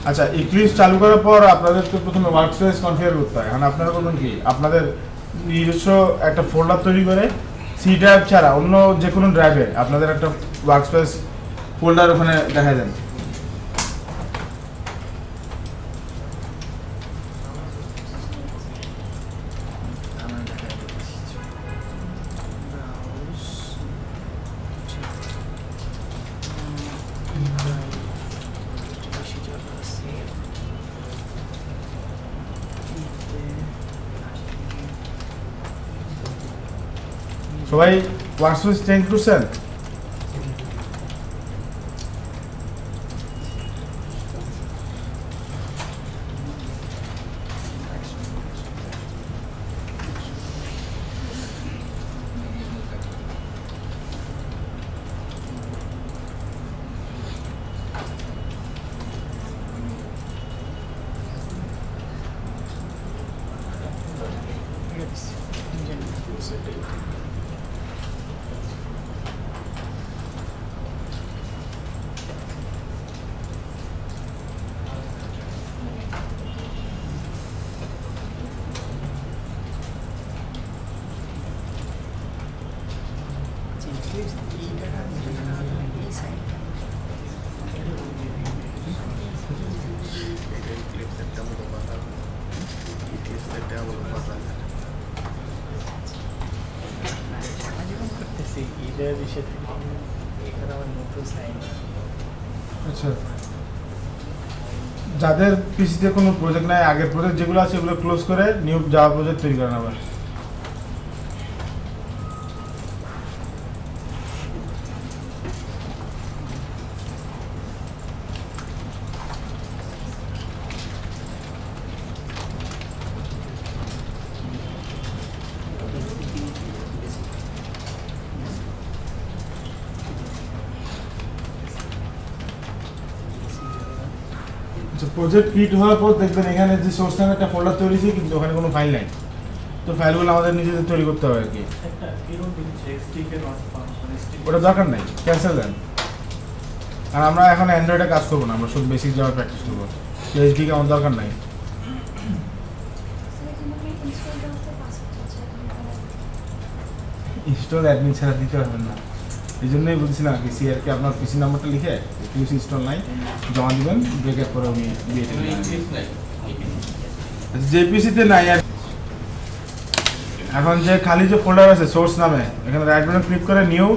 আচ্ছা, ইক্লিপস চালু করার পর আপনাদের তো প্রথমে ওয়ার্কস্পেস কনফিগার করতে হয়। এখন আপনারা করবেন কি, আপনাদের নিজস্ব একটা ফোল্ডার তৈরি করে সি ড্রাইভ ছাড়া অন্য যে কোনো ড্রাইভে আপনাদের একটা ওয়ার্কস্পেস ফোল্ডার ওখানে দেখা দেন। সবাই ওয়ার্কস্পেস চেঞ্জ করছেন? আচ্ছা, যাদের পিসিতে কোনো প্রজেক্ট নাই, আগের প্রজেক্ট যেগুলো আছে এগুলো ক্লোজ করে নিউ জাভা প্রজেক্ট তৈরি করেন আবার। প্রজেক্ট ক্রিয়েট হওয়ার পর দেখবেন এখানে যে সোর্স নামে একটা ফোল্ডার তৈরি হয়েছে, কিন্তু ওখানে কোনো ফাইল নাই। তো ফাইলগুলো আমাদের নিজেদের তৈরি করতে হবে আর কি। ওটা দরকার নাই, ক্যান্সেল দেন। আর আমরা এখন অ্যান্ড্রয়েডে কাজ করবো না, আমরা শুধু বেসিক জাভা প্র্যাকটিস করবো। এইচডিকে আমার দরকার নাই। ইনস্টল অ্যাডমিন ছাড়া দিতে পারবেন না, এই জন্যই বলছিলাম কি সিআরকে আপনার পিসি নাম্বারটা লিখে পিসি ইনস্টল নাই জমা দিবেন, ব্রেকের পরে আমি দিয়ে দেবেন। যে পিসিতে নাই আর এখন যে খালি যে ফোল্ডার আছে সোর্স নামে, এখানে রাইট বাটন ক্লিক করে নিউ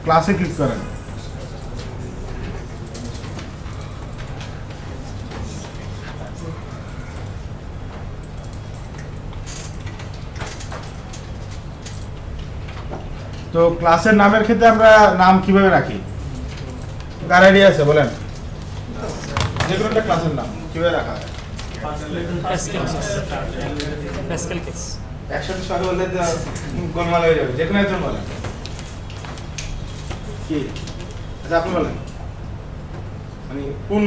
ক্লাসে ক্লিক করেন। তো ক্লাসের নামের ক্ষেত্রে আমরা নাম কিভাবে রাখি, কার আইডিয়া আছে বলেন? যে কোনো একটা ক্লাসের নাম কিভাবে রাখা হয়? একসাথে সবাই বললে তো গোলমাল হয়ে যাবে, যে কোনো একজন বলেন কি। আচ্ছা আপনি বলেন, মানে কোন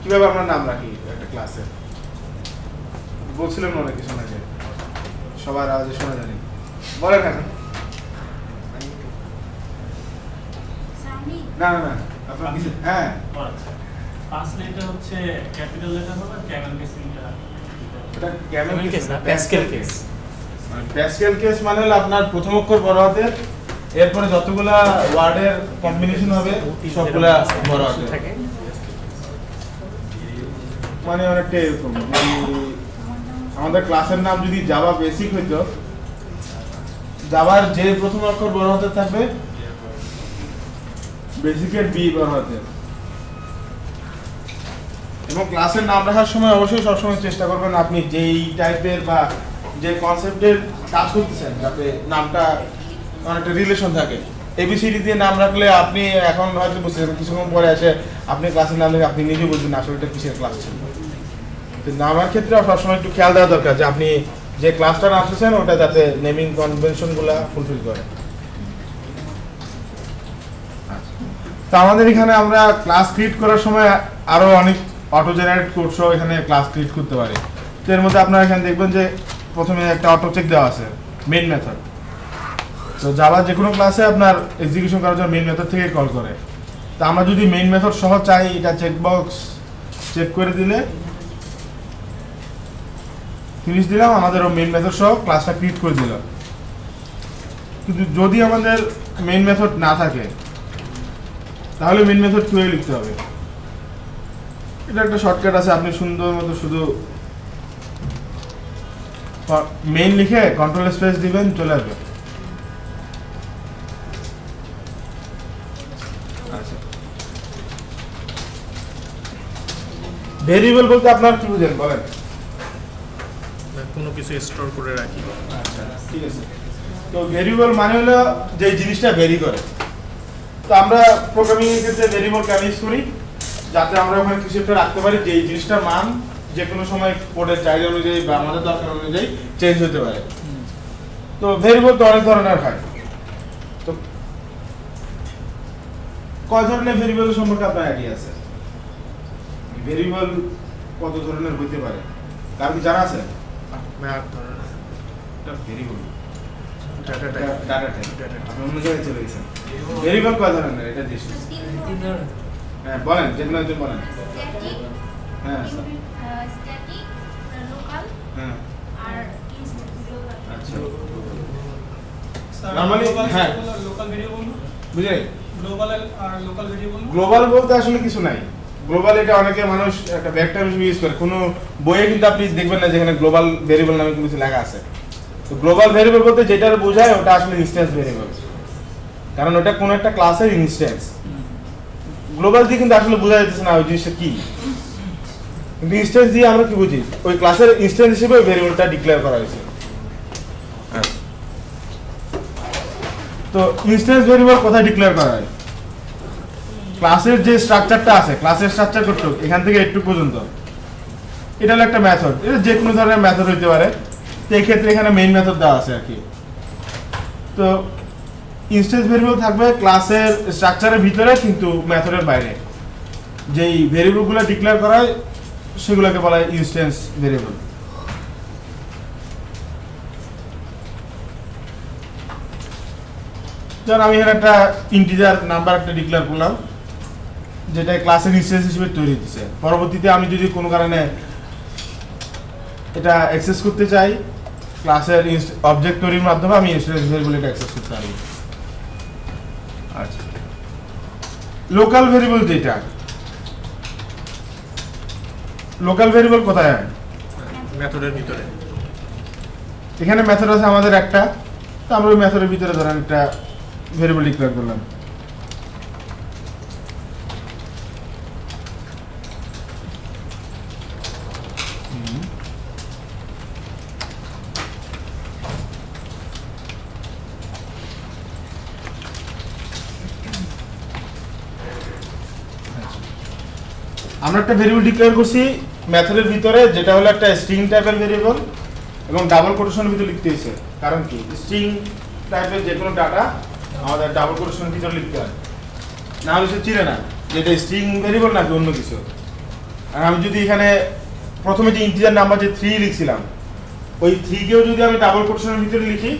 কিভাবে আমরা নাম রাখি একটা ক্লাসের? বলছিলেন অনেক কিছু নাকি, সবার আওয়াজে শোনা জানি, বলেন এখন। না না না আপনার কিছু, হ্যাঁ ফার্স্ট লেটার হচ্ছে ক্যাপিটাল লেটার হবে, ক্যামেল কেস লেটার। এটা ক্যামেল কেস না, প্যাসকেল কেস। মানে প্যাসকেল কেস মানে হলো আপনার প্রথম অক্ষর বড় হাতের, এরপরে যতগুলা ওয়ার্ডের কম্বিনেশন হবে সবগুলা বড় হাতের থাকে। মানে অনেকটা এরকম, আমাদের ক্লাসের নাম যদি জাভা বেসিক হইতো, জাভার যে প্রথম অক্ষর বড় হাতের থাকবে, বেসিকের বি বড় হাতের। এবং ক্লাসের নাম রাখার সময় অবশ্যই সবসময় চেষ্টা করবেন আপনি যেই টাইপের বা যে কনসেপ্টের কাজ করতেছেন যাতে নামটা অনেকটা রিলেশন থাকে। এবিসিডি দিয়ে নাম রাখলে আপনি এখন হয়তো বুঝছেন, কিছুক্ষণ পরে এসে আপনি ক্লাসের নাম লিখে আপনি নিজেই বুঝবেন আসলে এটা কিসের ক্লাস ছিল। তো নামের ক্ষেত্রে সবসময় একটু খেয়াল দেওয়া দরকার যে আপনি যে ক্লাসটা নামতেছেন ওটা যাতে নেমিং কনভেনশনগুলো ফুলফিল করে। তো আমাদের এখানে আমরা ক্লাস ক্রিয়েট করার সময় আরো অনেক অটো জেনারেট কোড সহ এখানে ক্লাস ক্রিয়েট করতে পারি। তো এর মধ্যে আপনারা এখানে দেখবেন যে প্রথমে একটা অটো চেক দেওয়া আছে, মেইন মেথড। তো জাভা যে কোনো ক্লাসে আপনার এক্সিকিউশন করার জন্য মেইন মেথড থেকে কল করে। তো আমরা যদি মেইন মেথড সহ চাই, এটা চেকবক্স চেক করে দিলে ফিনিশ দিলাম, আমাদের মেইন মেথড সহ ক্লাসটা ক্রিয়েট করে দিলাম। কিন্তু যদি আমাদের মেইন মেথড না থাকে তাহলে মেইন মেথড কিভাবে লিখতে হবে, এটা একটা শর্টকাট আছে। আপনি সুন্দর মতো শুধু মেইন লিখে কন্ট্রোল স্পেস দিবেন, চলে আসবে। আচ্ছা, ভেরিয়েবল বলতে আপনার কি বুঝেন বলেন? কোনো কিছু স্টোর করে রাখি। আচ্ছা, ঠিক আছে। তো ভেরিয়েবল মানে হলো যে জিনিসটা ভেরি করে। তো আমরা প্রোগ্রামিং এর ক্ষেত্রে ভেরিয়েবল কেন ইউজ করি? যাতে আমরা ওখানে কিছু একটা রাখতে পারি যে এই জিনিসটার মান যে কোনো সময় কোডের চাহিদা অনুযায়ী বা আমাদের দরকার অনুযায়ী চেঞ্জ হতে পারে। তো ভেরিয়েবল তো অনেক ধরনের হয়। তো কয় ধরনের ভেরিয়েবল সম্পর্কে আপনার আইডিয়া আছে? ভেরিয়েবল কত ধরনের হতে পারে কার কি জানা আছে? এটা ভেরিয়েবল ডাটা ডাটা টাইপ। আপনি অন্য জায়গায় চলে গেছেন। ভেরিয়েবল কয় ধরনের এটা দিস? হ্যাঁ বলেন, যে কোনো একজন বলেন। স্ট্যাটিক, হ্যাঁ স্ট্যাটিক, লোকাল হ্যাঁ আর গ্লোবাল। আচ্ছা, নরমালি হ্যাঁ। লোকাল ভেরিয়েবল বুঝলে গ্লোবাল আর লোকাল ভেরিয়েবল গ্লোবাল বলতে আসলে কিছু নাই। গ্লোবাল এটা অনেকে মানুষ একটা ভেক্টর হিসেবে ইউজ করে। কোনো বইয়ে কিন্তু আপনি দেখবেন না যেখানে গ্লোবাল ভেরিয়েবল নামে কিছু লেখা আছে। তো গ্লোবাল ভেরিয়েবল বলতে যেটা বোঝায় ওটা আসলে ইনস্ট্যান্স ভেরিয়েবল, কারণ ওটা কোনো একটা ক্লাসের ইনস্ট্যান্স। গ্লোবাল দিয়ে কিন্তু আসলে বোঝা যাচ্ছে না ওই জিনিসটা কি। কিন্তু ইনস্ট্যান্স দিয়ে আমরা কি বুঝি? ওই ক্লাসের ইনস্ট্যান্স হিসেবে ওই ভেরিয়েবলটা ডিক্লেয়ার করা হয়েছে। তো ইনস্ট্যান্স ভেরিয়েবল কোথায় ডিক্লেয়ার করা হয়? ক্লাসের যে স্ট্রাকচারটা আছে, ক্লাসের স্ট্রাকচার করতে এখান থেকে একটু পর্যন্ত, এটা হলো একটা মেথড। এটা যে কোনো ধরনের মেথড হইতে পারে। তো এই ক্ষেত্রে এখানে মেইন মেথড দেওয়া আছে আর কি। তো ইনস্ট্যান্স ভেরিয়েবল থাকবে ক্লাসের স্ট্রাকচারের ভিতরে কিন্তু মেথডের বাইরে। যেই ভেরিয়েবলগুলো ডিক্লেয়ার করা হয় সেগুলোকে বলা হয় ইনস্ট্যান্স ভেরিয়েবল। যেমন আমি এখানে একটা ইন্টিজার নাম্বার একটা ডিক্লেয়ার করলাম, যেটা ক্লাসের ইনস্ট্যান্স হিসেবে তৈরি হচ্ছে। পরবর্তীতে আমি যদি কোনো কারণে এটা অ্যাক্সেস করতে চাই, ক্লাসের অবজেক্ট তৈরির মাধ্যমে আমি ইনস্ট্যান্স ভেরিয়েবল এটা অ্যাক্সেস করতে পারি। আচ্ছা, লোকাল ভেরিয়েবল যেটা, লোকাল ভেরিয়েবল কোথায় হয়? মেথডের ভিতরে। এখানে মেথড আছে আমাদের একটা, তো আমরা ওই মেথডের ভিতরে ধরেন একটা ভেরিয়েবল ডিক্লেয়ার করলাম। আমরা একটা ভেরিয়েবল ডিক্লেয়ার করছি মেথডের ভিতরে, যেটা হলো একটা স্ট্রিং টাইপের ভেরিয়েবল এবং ডাবল কোটেশনের ভিতরে লিখতে হয়েছে। কারণ কি? স্ট্রিং টাইপের যে কোনো ডাটা আমাদের ডাবল কোটেশনের ভিতরে লিখতে হয়, না হলে সে চিনে না যে এটা স্ট্রিং ভেরিয়েবল নাকি অন্য কিছু। আর আমি যদি এখানে প্রথমে যে ইন্টিজার নাম্বার যে 3 লিখছিলাম, ওই 3 কেও যদি আমি ডাবল কোটেশনের ভিতরে লিখি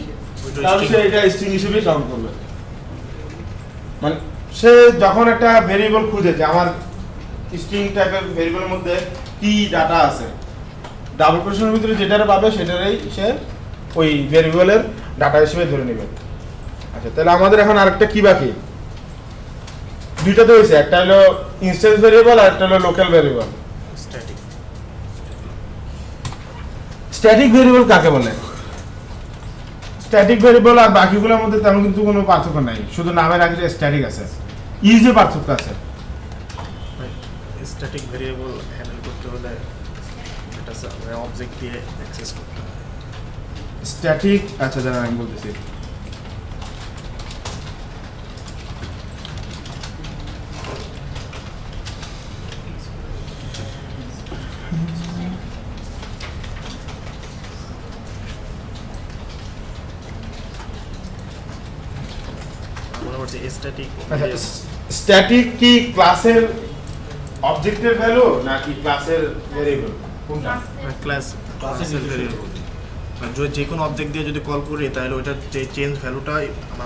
তাহলে সে এটা স্ট্রিং হিসেবে কাউন্ট করবে। মানে সে যখন একটা ভেরিয়েবল খুঁজে যে আমার স্ট্রিং টাইপের ভেরিয়েবলের মধ্যে কি ডাটা আছে, ডাবল কোটেশনের ভিতরে যেটা পাবে সেটারই সে ওই ভেরিয়েবলের ডাটা হিসেবে ধরে নেবে। আচ্ছা, তাহলে আমাদের এখন আরেকটা কি বাকি? দুইটা তো হয়েছে, একটা হলো ইনস্ট্যান্স ভেরিয়েবল আর একটা হলো local variable. Static. Static variable কাকে বলে? স্ট্যাটিক ভেরিয়েবল আর বাকিগুলোর মধ্যে তেমন কিন্তু কোনো পার্থক্য নাই, শুধু নামের আগে স্ট্যাটিক আছে, ইউজে পার্থক্য আছে। স্ট্যাটিক ভেরিয়েবল হ্যান্ডেল করতে হলে এটা অবজেক্ট দিয়ে অ্যাক্সেস করতে হয়। স্ট্যাটিক, আচ্ছা যারা আমি বলতেছি, মনে করছি স্ট্যাটিক। স্ট্যাটিক কি ক্লাসের অবজেক্টের ভ্যালু নাকি ক্লাসের ভেরিয়েবল? কোনটা? ক্লাসের ভেরিয়েবল। যে কোনো অবজেক্ট দিয়ে যদি কল করি তাহলে ওইটার যে চেঞ্জ ভ্যালুটাই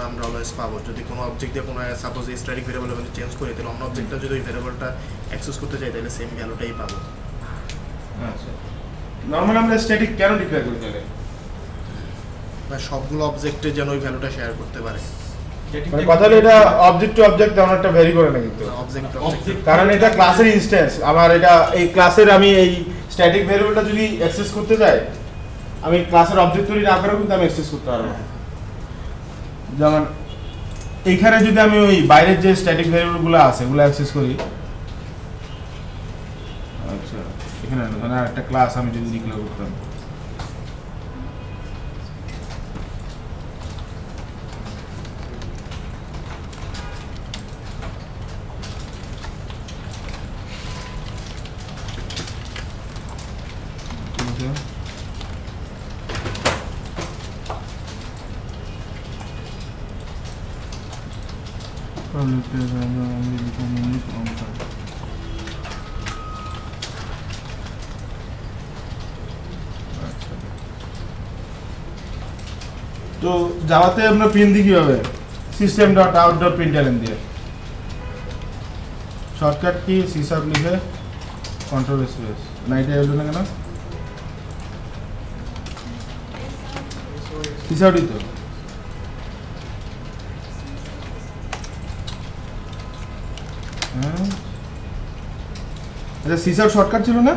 আমরা অলওয়েজ পাবো। যদি কোনো অবজেক্ট দিয়ে কোনো সাপোজ স্ট্যাটিক ভেরিয়েবল চেঞ্জ করি তাহলে অন্য অবজেক্টটা যদি ওই ভেরিয়েবলটা অ্যাক্সেস করতে চাই তাহলে সেম ভ্যালুটাই পাবো। আচ্ছা, নর্মালি আমরা স্ট্যাটিক কেন ডিক্লেয়ার করি তাহলে? বা সবগুলো অবজেক্টে যেন ওই ভ্যালুটা শেয়ার করতে পারে। মানে কথা হলো এটা অবজেক্ট টু অবজেক্ট তেমন একটা ভ্যারি করে না কিন্তু, অবজেক্ট কারণ এটা ক্লাসের ইনস্ট্যান্স। আমার এটা এই ক্লাসের আমি এই স্ট্যাটিক ভ্যারিয়েবলটা যদি অ্যাক্সেস করতে চাই, আমি ক্লাসের অবজেক্ট তৈরি না করেও কিন্তু আমি অ্যাক্সেস করতে পারবো। যেমন এইখানে যদি আমি ওই বাইরের যে স্ট্যাটিক ভ্যারিয়েবলগুলো আছে ওগুলো অ্যাক্সেস করি, আচ্ছা এখানে মানে একটা ক্লাস আমি যদি ডিক্লেয়ার করতাম, তো জাভাতে আমরা প্রিন্ট দিই কিভাবে? সিস্টেম ডট আউট ডট প্রিন্টএলএন দিয়ে শর্টকাট কি সি শার্প লিখে কন্ট্রোল স্পেস না, এটা এলো না কেন? সি শার্পই তো। আচ্ছা সি শার্প শর্টকাট ছিল না?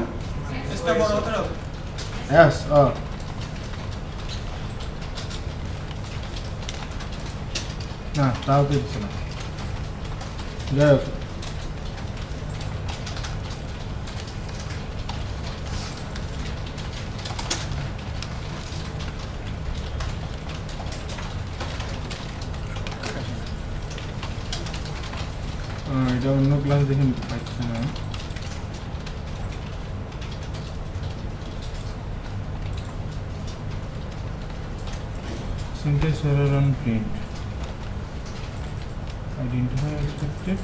এসটা বড় হতে হবে। Yes, না তাও তো দিচ্ছে না। যাই হোক, এটা অন্য ক্লাস দেখে পাচ্ছি না। Syntax error on print. Identify expected.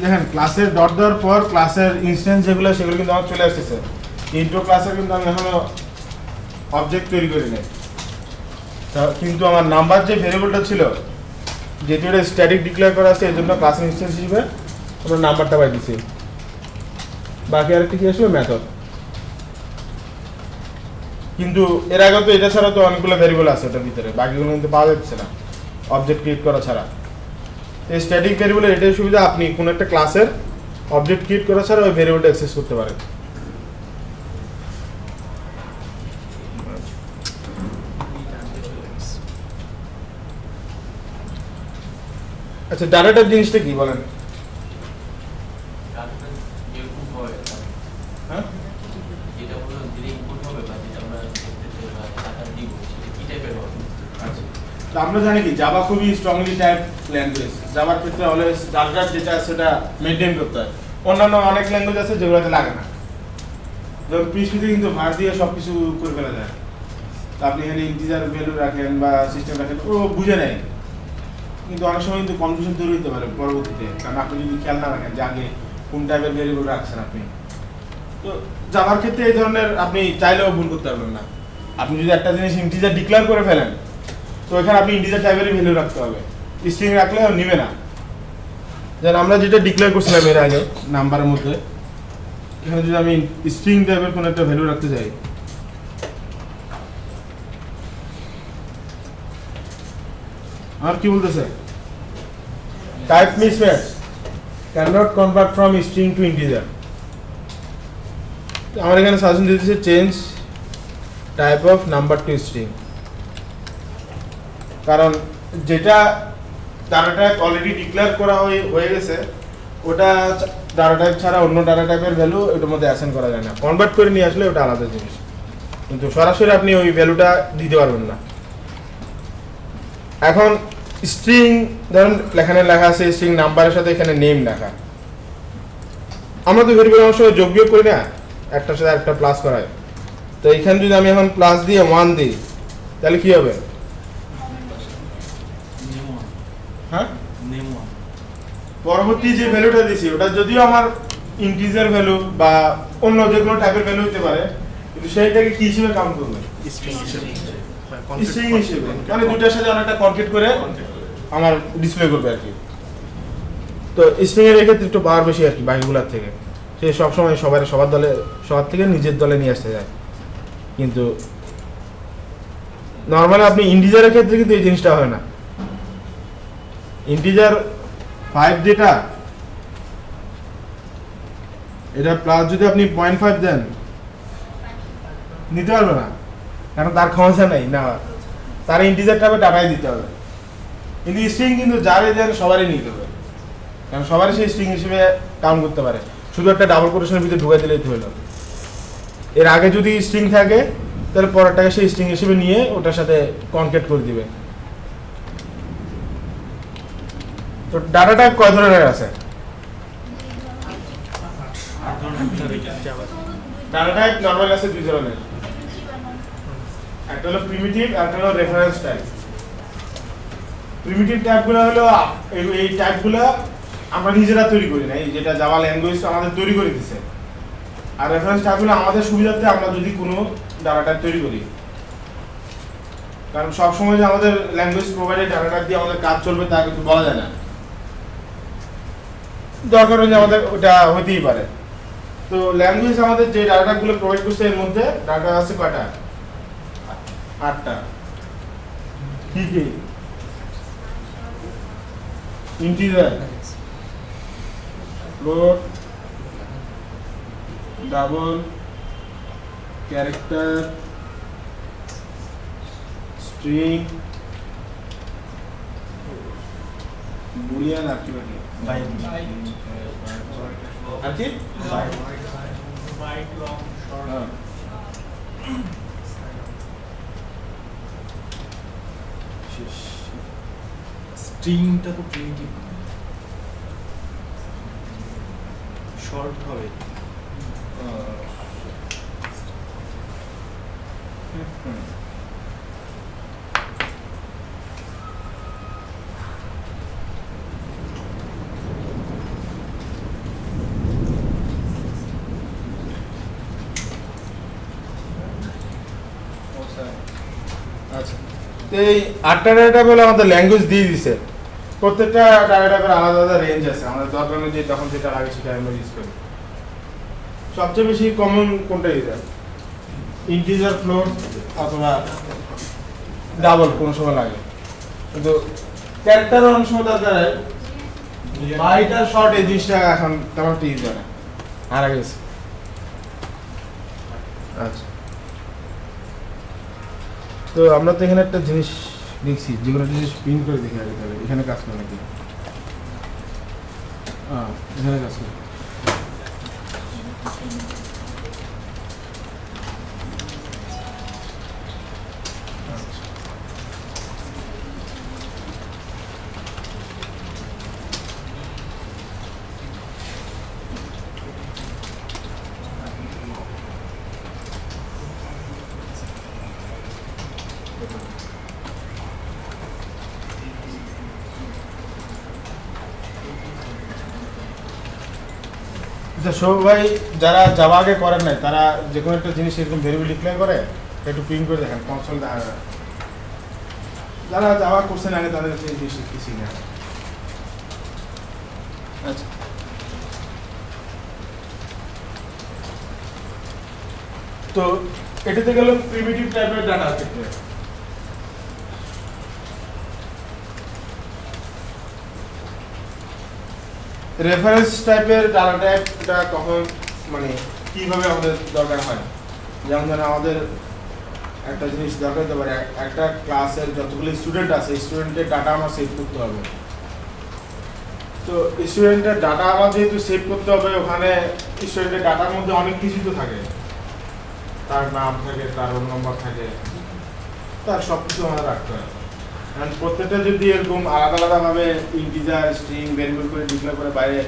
দেখেন ক্লাসের ডট দেওয়ার পর ক্লাসের ইনস্ট্যান্স যেগুলো সেগুলো কিন্তু আমার চলে আসতেছে। ইন্ট্রো ক্লাসে কিন্তু আমি এখনো অবজেক্ট তৈরি করি নাই, কিন্তু আমার নাম্বার যে ভেরিয়েবলটা ছিল যেহেতু এটা স্ট্যাটিক ডিক্লেয়ার করা আছে এই জন্য ক্লাসের ইনস্ট্যান্স হিসেবে আমরা নাম্বারটা পাই দিচ্ছি। বাকি আরেকটা কি আসবে মেথড, কিন্তু এর আগে তো এটা ছাড়া তো অনেকগুলো ভেরিয়েবল আছে ওটার ভিতরে, বাকিগুলো কিন্তু পাওয়া যাচ্ছে না অবজেক্ট ক্রিয়েট করা ছাড়া। স্ট্যাটিক ভেরিয়েবলের এটাই সুবিধা, আপনি কোনো একটা ক্লাসের অবজেক্ট ক্রিয়েট করা ছাড়া ওই ভেরিয়েবলটা অ্যাক্সেস করতে পারেন। আচ্ছা ডাটা টাইপ জিনিসটা কি বলেন? হ্যাঁ তো আমরা জানি কি জাভা খুবই স্ট্রংলি টাইপ ল্যাঙ্গুয়েজ। জাভার ক্ষেত্রে অলওয়েজ ডাটা যেটা সেটা মেনটেন করতে হয়। অন্যান্য অনেক ল্যাঙ্গুয়েজ আছে যেগুলোতে লাগে না, যেমন পিএইচপিতে কিন্তু ভার দিয়ে সব কিছু করে ফেলা যায়। তো আপনি এখানে ইন্টিজার ভ্যালু রাখেন বা সিস্টেম রাখেন, ও বুঝে নেয়, কিন্তু অনেক সময় কিন্তু কনফিউশন তৈরি হতে পারে পরবর্তীতে, কারণ আপনি যদি খেয়াল না রাখেন যে আগে কোন টাইপের ভ্যারিয়েবল রাখছেন আপনি। তো জাভার ক্ষেত্রে এই ধরনের আপনি চাইলেও ভুল করতে পারবেন না। আপনি যদি একটা জিনিস ইন্টিজার ডিক্লেয়ার করে ফেলেন তো এখানে আপনি ইন্টিজার টাইপেরই ভ্যালু রাখতে হবে, স্ট্রিং রাখলে নিবে না। যেন আমরা যেটা ডিক্লেয়ার করছিলাম এর আগে নাম্বারের মধ্যে, এখানে যদি আমি স্ট্রিং টাইপের কোনো একটা ভ্যালু রাখতে চাই, আর কি বলতেছে type mismatch can't convert from string to integer. আমার এখানে সাজেশন দিতেছে change type of number to string, কারণ যেটা ডাটা টাইপ অলরেডি ডিক্লেয়ার করা হয়ে গেছে ওটা ডাটা টাইপ ছাড়া অন্য ডাটা টাইপের ভ্যালু ওটার মধ্যে অ্যাসাইন করা যায় না, কনভার্ট করে নিয়ে আসলে ওটা আলাদা জিনিস, কিন্তু সরাসরি আপনি ওই ভ্যালুটা দিতে পারবেন না। এখন স্ট্রিং ধরুন এখানে লেখা আছে স্ট্রিং নাম্বারের সাথে এখানে নেম লেখা, আমরা তো ভেরিয়েবল অনেক সময় যোগ বিয়োগ করি না, একটার সাথে একটা প্লাস করায়, তো এখানে যদি আমি এখন প্লাস দিয়ে 1 দিই তাহলে কি হবে? হ্যাঁ, পরবর্তী যে ভ্যালুটা দিছি ওটা যদিও আমার ইন্টিজার ভ্যালু বা অন্য যে কোনো টাইপের ভ্যালু হতে পারে, কিন্তু সেইটাকে কি হিসেবে কাউন্ট করবে? স্ট্রিং হিসেবে স্ট্রিং হিসেবে, মানে দুটার সাথে অনেকটা কনকেট করে আমার ডিসপ্লে করবে আর কি। তো স্ট্রিং এর ক্ষেত্রে একটু পাওয়ার বেশি আর কি বাকিগুলোর থেকে, সে সবসময় সবার থেকে নিজের দলে নিয়ে আসতে যায়, কিন্তু নর্মালি আপনি ইন্টিজারের ক্ষেত্রে কিন্তু এই জিনিসটা হয় না। ইন্টিজার 5 যেটা, এটা প্লাস যদি আপনি 0.5 দেন নিতে পারবে না, কারণ তার ক্ষমতা নাই না, তার ইন্টিজারটা হবে ডাটাই দিতে হবে। কিন্তু স্ট্রিং কিন্তু যারে দেন সবারই নিতে হবে, কারণ সবারই সেই স্ট্রিং হিসেবে কাউন্ট করতে পারে, শুধু একটা ডাবল কোটেশনের ভিতরে ঢুকাই দিলেই তো হলো। এর আগে যদি স্ট্রিং থাকে তাহলে পরেরটাকে সেই স্ট্রিং হিসেবে নিয়ে ওটার সাথে কনকেট করে দিবে। তো ডাটা টাইপ কয় ধরনের আছে? ডাটা টাইপ নরমাল আছে 2 ধরনের, একটা হলো প্রিমিটিভ আর একটা হলো রেফারেন্স টাইপ। প্রিমিটিভ টাইপগুলো হলো এই টাইপগুলো আমরা নিজেরা তৈরি করি না, এই যেটা জাভা ল্যাঙ্গুয়েজ আমাদের তৈরি করে দিছে। আর রেফারেন্স টাইপগুলো আমাদের সুবিধার্থে আমরা যদি কোনো ডাটা টাইপ তৈরি করি, কারণ সব সময় যে আমাদের ল্যাঙ্গুয়েজ প্রোভাইডেড ডাটা টাইপ দিয়ে আমাদের কাজ চলবে তা কিন্তু বলা যায় না, দরকার হলে আমাদের ওটা হতেই পারে। তো ল্যাঙ্গুয়েজ আমাদের যে ডাটা টাইপগুলো প্রোভাইড করছে এর মধ্যে ডাটা আছে কয়টা? 8টা। কি কি? Integer, float, double, character, string, boolean, আর কি বাকি? আর কি? Byte, long, short. হ্যাঁ। স্ট্রিংটা তো প্রিমিটিভ, শর্ট হবে। আচ্ছা, তো এই 8টা ডাটা বলে আমাদের ল্যাঙ্গুয়েজ দিয়ে দিছে, প্রত্যেকটা ডাটা টাইপের আলাদা আলাদা রেঞ্জ আছে, আমাদের দরকার অনুযায়ী তখন যেটা লাগে সেটা আমরা ইউজ করি। সবচেয়ে বেশি কমন কোনটা ইউজ হয়? ইন্টিজার, ফ্লোট অথবা ডাবল কোনো সময় লাগে, কিন্তু ক্যারেক্টার অনেক সময় দরকার হয়, বাইট আর শর্ট এই জিনিসটা এখন তেমন একটা ইউজ হয় না, হারা গেছে। আচ্ছা, তো আমরা তো এখানে একটা জিনিস দেখছি, যে কোনো জিনিস প্রিন্ট করে দেখি আগে, তাহলে এখানে কাজ করে নাকি? এখানে কাজ করে। আচ্ছা, সবাই যারা জাভা আগে করেন নাই তারা যে কোনো একটা জিনিস এরকম ভেরিয়েবল ডিক্লেয়ার করে একটু প্রিন্ট করে দেখেন, কনসোল দেখা যায়। যারা জাভা করছেন আগে তাদের কাছে এই জিনিস কিছু না। আচ্ছা, তো এটাতে গেল প্রিমিটিভ টাইপের ডাটা ক্ষেত্রে। রেফারেন্স টাইপের ডাটা টাইপটা কখন মানে কিভাবে আমাদের দরকার হয়, যেমন ধরেন আমাদের একটা জিনিস দরকার হতে পারে, একটা ক্লাসের যতগুলো স্টুডেন্ট আছে স্টুডেন্টের ডাটা আমার সেভ করতে হবে, তো স্টুডেন্টের ডাটা আমার যেহেতু সেভ করতে হবে, ওখানে স্টুডেন্টের ডাটার মধ্যে অনেক কিছু তো থাকে, তার নাম থাকে, তার রোল নম্বর থাকে, তার সব কিছু আমাদের রাখতে হয়। কারণ প্রত্যেকটা যদি এরকম আলাদা আলাদাভাবে ইন্টিজার স্ট্রিং ভেরিয়েবল করে ডিক্লেয়ার করে বাইরে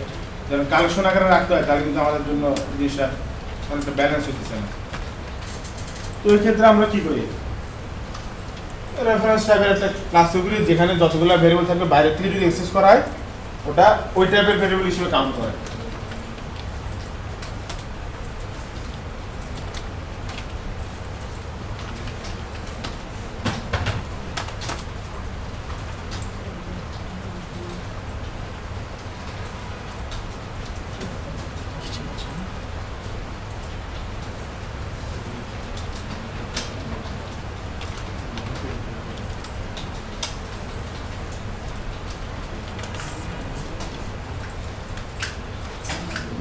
যেমন কালেকশন আকারে রাখতে হয়, তাহলে কিন্তু আমাদের জন্য জিনিসটা অনেকটা ব্যালেন্স হতেছে না। তো এই ক্ষেত্রে আমরা কি করি, রেফারেন্স টাইপের একটা ক্লাস তৈরি করি, যেখানে যতগুলো ভেরিয়েবল থাকবে বাইরে থেকে যদি অ্যাক্সেস করা হয়, ওটা ওই টাইপের ভেরিয়েবল হিসেবে কাউন্ট করে।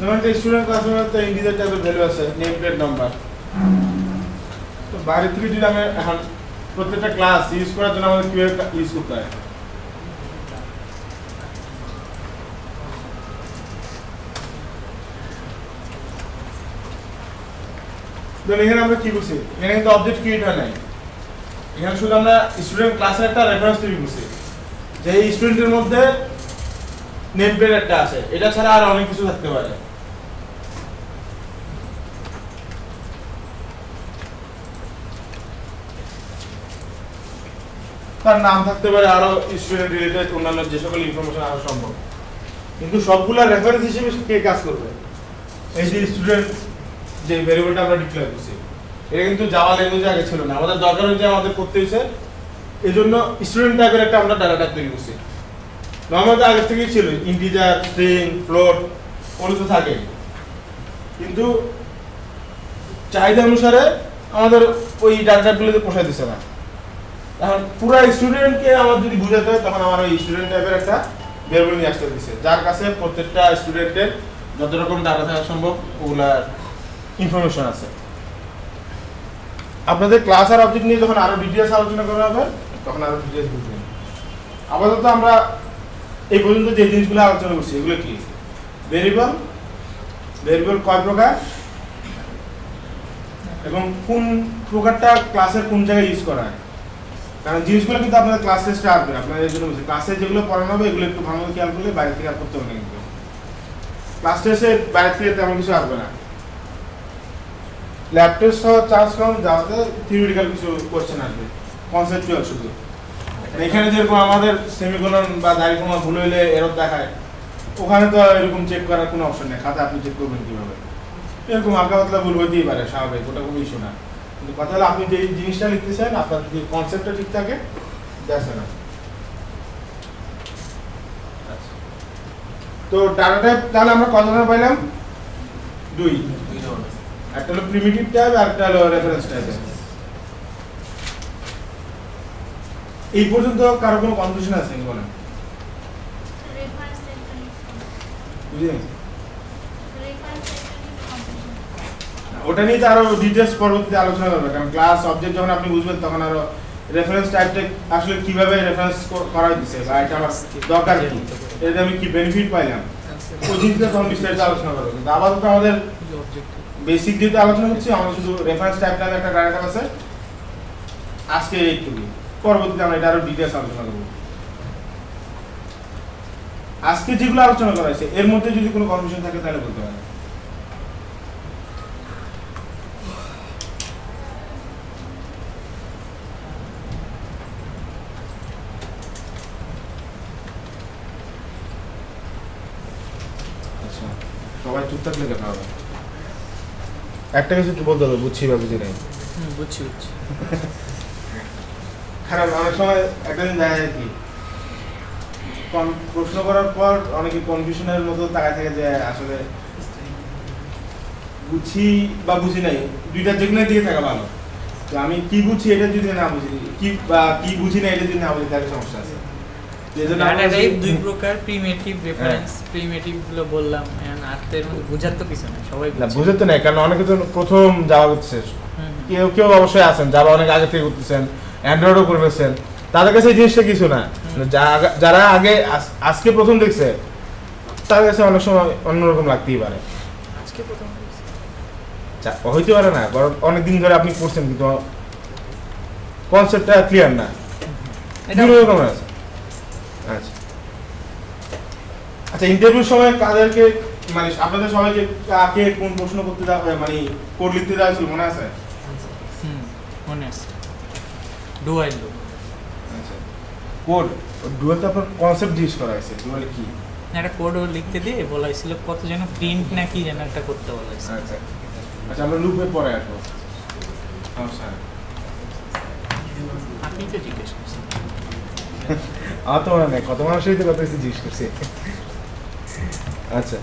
যেমন একটা স্টুডেন্ট ক্লাসরুমের তো ইন্টিজার টাইপের ভ্যালু আছে, নেম প্লেট নাম্বার। তো বাইরে থেকে যদি আমি এখন প্রত্যেকটা ক্লাস ইউজ করার জন্য আমাদের কিভাবে ইউজ করতে হয়, ধরুন এখানে আমরা কি করছি, এখানে কিন্তু অবজেক্ট ক্রিয়েট হয় নাই, এখানে শুধু আমরা স্টুডেন্ট ক্লাসের একটা রেফারেন্স তৈরি করছি, যে এই স্টুডেন্টের মধ্যে নেম প্লেট একটা আছে, এটা ছাড়া আর অনেক কিছু থাকতে পারে। তার নাম থাকতে পারে, আরো স্টুডেন্ট রিলেটেড অন্যান্য যে সকল ইনফরমেশন আরো সম্ভব, কিন্তু সবগুলা রেফারেন্স হিসেবে কে কাজ করবে, এই যে স্টুডেন্ট যে ভেরিয়েবলটা আমরা ডিক্লেয়ার করছি, এটা কিন্তু জাভা ল্যাঙ্গুয়েজে আগে ছিল না, আমাদের দরকার হয়েছে আমাদের করতে হয়েছে, এই জন্য স্টুডেন্ট টাইপের একটা আমরা ডাটা টাইপ তৈরি করছি। আমাদের আগে থেকেই ছিল ইন্টিজার, স্ট্রিং, ফ্লোট, ওগুলো তো থাকে, কিন্তু চাহিদা অনুসারে আমাদের ওই ডাটা টাইপগুলোতে পোষায় দিচ্ছে না। এখন পুরো স্টুডেন্টকে আমার যদি বুঝাতে হয়, তখন আমার ওই স্টুডেন্ট টাইপের একটা ভেরিয়েবল নিয়ে আসতে দিচ্ছে, যার কাছে প্রত্যেকটা স্টুডেন্টের যত রকম ডাটা থাকা সম্ভব ওগুলার ইনফরমেশন আছে। আপনাদের ক্লাস আর অবজেক্ট নিয়ে যখন আরো ডিটেইলস আলোচনা করা হবে, তখন আরো ডিটেইলস বুঝবেন। আপাতত আমরা এই পর্যন্ত যে জিনিসগুলো আলোচনা করছি, এগুলো কি, ভেরিয়েবল কয় প্রকার এবং কোন প্রকারটা ক্লাসের কোন জায়গায় ইউজ করা হয়, কারণ জিনিসগুলো কিন্তু আপনাদের ক্লাস টেস্টে আসবে, আপনাদের এই জন্য বলছি ক্লাসে যেগুলো পড়ানো হবে এগুলো একটু ভালো খেয়াল করলে বাইরে থেকে আর করতে হবে না, কিন্তু ক্লাস টেস্টে বাইরে থেকে তেমন কিছু আসবে না। ল্যাব টেস্ট হওয়ার চান্স কম, যাতে থিওরিটিক্যাল কিছু কোশ্চেন আসবে, কনসেপচুয়াল শুধু। এখানে যেরকম আমাদের সেমিকোলন বা দাড়িকোমা ভুল হইলে এরর দেখায়, ওখানে তো এরকম চেক করার কোনো অপশন নেই, খাতা আপনি চেক করবেন কিভাবে, এরকম হালকা পাতলা ভুল হইতেই পারে, স্বাভাবিক, ওটা কোনো ইস্যু না। কিন্তু কথা হলো আপনি যে জিনিসটা লিখতেছেন, আপনার যদি কনসেপ্টটা ঠিক থাকে, দেখছে না। তো ডাটা টাইপ তাহলে আমরা কত ধরনের পাইলাম, দুই, একটা হলো প্রিমিটিভ টাইপ আর একটা হলো রেফারেন্স টাইপ। এই পর্যন্ত কারো কোনো কনফিউশন আছে কি বলেন? রেফারেন্স টাইপটা বুঝলেন? রেফারেন্স টাইপটা কম্পিটিশন ওটা নিয়ে তো আরো ডিটেইলস পরবর্তীতে আলোচনা করবে, কারণ ক্লাস অবজেক্ট যখন আপনি বুঝবেন তখন আরো রেফারেন্স টাইপটা আসলে কিভাবে রেফারেন্স করা হচ্ছে বা এটা আমার দরকার কি, এতে আমি কি বেনিফিট পাইলাম, ওই জিনিসটা তখন বিস্তারিত আলোচনা করবো। কিন্তু আপাতত আমাদের বেসিক যেহেতু আলোচনা হচ্ছে, আমাদের শুধু রেফারেন্স টাইপ নামে একটা ডাটা টাইপ আছে, আজকে এইটুকুই, পরবর্তীতে আমরা এটা আরো ডিটেইলস আলোচনা করবো। আজকে যেগুলো আলোচনা করা হয়েছে এর মধ্যে যদি কোনো কনফিউশন থাকে তাহলে বলতে পারেন। আচ্ছা, সবাই চুপ থাকলে কেন হবে? একটা কিছু একটু বলতে হবে, বুঝছি বা বুঝি নাই। বুঝছি কারণ অনেক সময় একটা দিন দেখা যায় কি, প্রশ্ন করার পর অনেকে কনফিউশনের মতো তাকায় থাকে যে আসলে বুঝছি বা বুঝি নাই, দুইটা যেগুলো দিয়ে থাকা ভালো। তো আমি কি বুঝছি এটা যদি না বুঝি, কি বা কি বুঝি না এটা যদি না বুঝি, তাহলে সমস্যা আছে। এজন্য ডাটা আমরা টাইপ দুই প্রকার, প্রিমিটিভ, রেফারেন্স। প্রিমিটিভ গুলো বললাম, এখন আর্টের মধ্যে বোঝার তো কিছু না, সবাই না বুঝে। বুঝতে নাই, কারণ অনেকে তো প্রথম যাওয়া করছে, কেউ কেউ অবশ্যই আছেন যারা অনেক আগে থেকে করতেছেন, অ্যান্ড্রয়েডও করে ফেলছেন, তাদের কাছে এই জিনিসটা কিছু না। যারা আগে আজকে প্রথম দেখছে তার কাছে অনেক সময় অন্যরকম লাগতেই পারে। আজকে প্রথম হয়েছে। হইতে পারে না, বরং অনেকদিন ধরে আপনি পড়ছেন কিন্তু কনসেপ্টটা ক্লিয়ার না, এটা দুই রকম আছে। আচ্ছা আচ্ছা, ইন্টারভিউর সময় কাদেরকে মানে আপনাদের সবাইকে কাকে কোন প্রশ্ন করতে দেওয়া হয়, মানে কোড লিখতে দেওয়া হয়েছিল মনে আছে? মনে আছে ডুয়াল লুপ। আচ্ছা, কোড ডুয়েল তো আপনার কনসেপ্ট জিজ্ঞেস করা হয়েছে, ডুয়েল কি? একটা কোড লিখতে দিয়ে বলা হয়েছিল কত যেন প্রিন্ট না কি যেন একটা করতে বলা হয়েছিল। আচ্ছা আচ্ছা, আমরা লুপে পরে আসবো। সমস্যা নেই। আপনি তো জিজ্ঞেস করছেন। আমার তো মনে নেই কত মানুষের তো কথা জিজ্ঞেস করছি। আচ্ছা